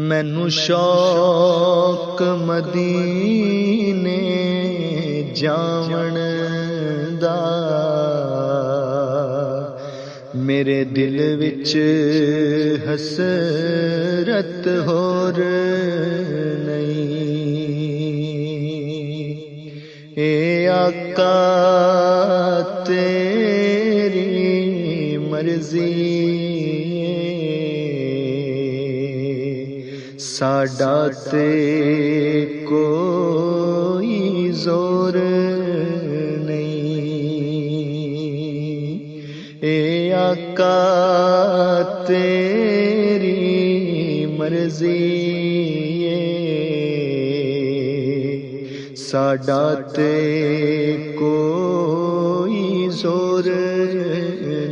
مینوں شوق مدینے جاون دا، میرے دل وچ حسرت ہور نہیں، اے آقا تیری مرضی ساڈا تے کوئی زور نہیں، اے آقا تیری مرضی ساڈا تے کوئی زور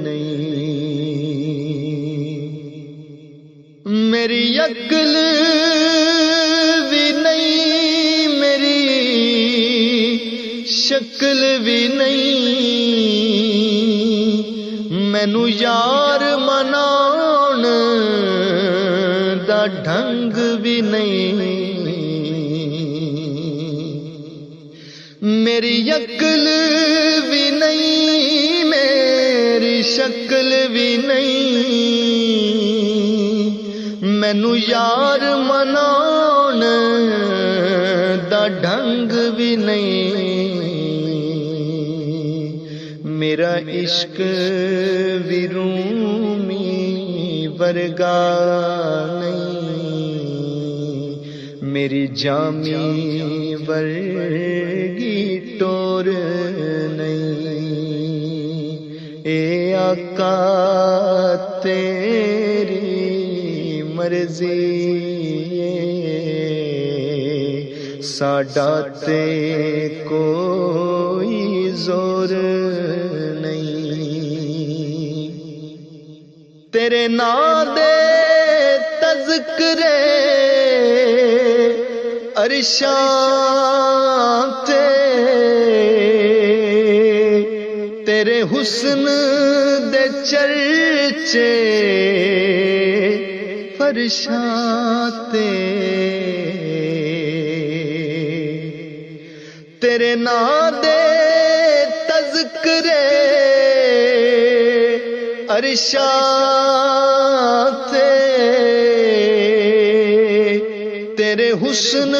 نہیں، میری عقل بھی نہیں، میری شکل بھی نہیں، مینوں یار مناون دا ڈھنگ بھی نہیں، میری عقل بھی نہیں، میری شکل بھی نہیں، مینوں یار مناون دا ڈھنگ بھی نہیں، میرا عشق بھی رومی ورگا نہیں، میری جامی ورگی ٹور نہیں، اے آقا تیری مرضی ساڈا تے کوئی زور نہیں، تیرے نام دے تذکرے عرشاں تے، تیرے حسن دے چرچے فرشاں تے، تیرے نام دے تذکرے عرشاں تے، تیرے حسن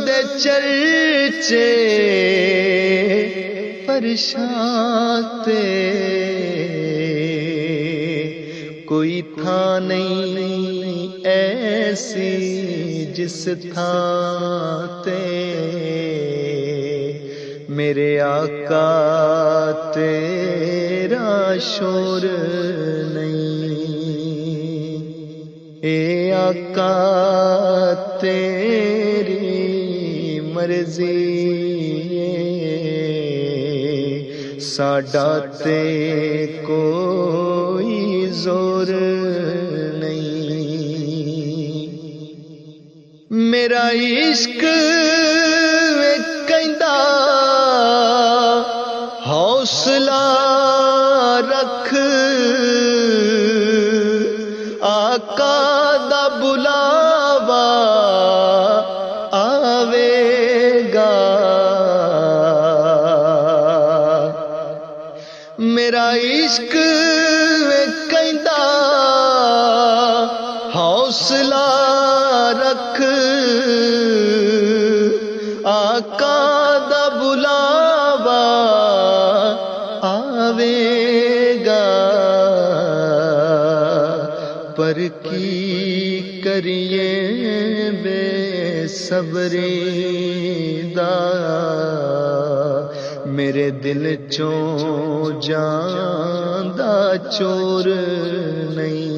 دے چرچے فرشاں تے، کوئی تھاں نہیں ایسی جس تھاں تے میرے آقا تیرا شور نہیں، اے آقا تیری مرضی ساڈا تے کوئی زور نہیں، میرا عشق کہندا حوصلہ رکھ، آقا دا بلاوا آوے گا، میرا عشق کہندا حوصلہ رکھ، آقا دا بلاوا آوے گا، پر کی کریے بے صبری دا، میرے دل چوں جان دا چور نہیں،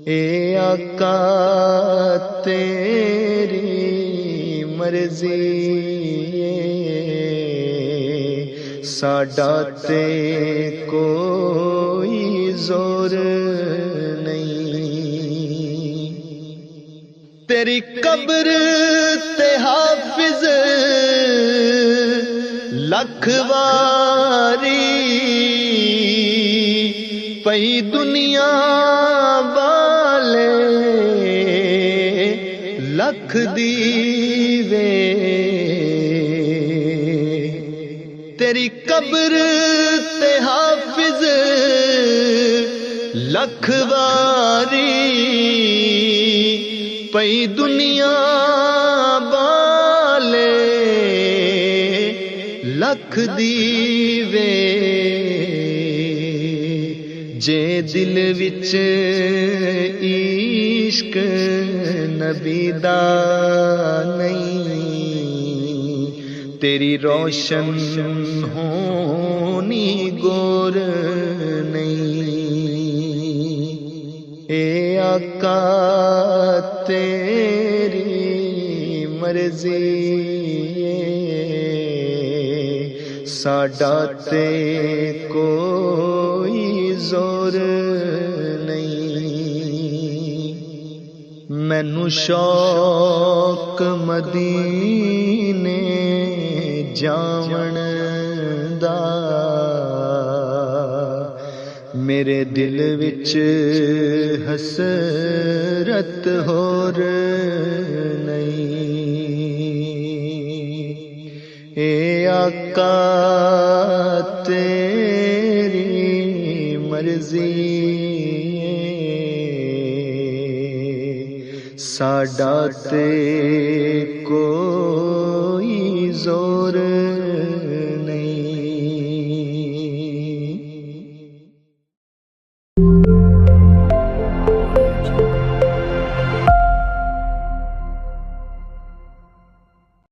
اے آقا تیری مرضی ساڈا تے کوئی زور نہیں، تیری قبر تے حافظ لکھ واری پئی دنیا والے لکھ دیوے تیری قبر تے حافظ لکھ واری پئی دنیا بالے لکھ دیوے جے دل وچ عشق نبی دا نہیں تیری روشن ہونی گور نہیں اے آقا تیری مرضی ساڈا تے کوئی زور نہیں مینوں شوق مدینے جاون دا میرے دل وچ حسرت ہور نہیں اے آقا تیری مرضی ساڈا تے کوئی زور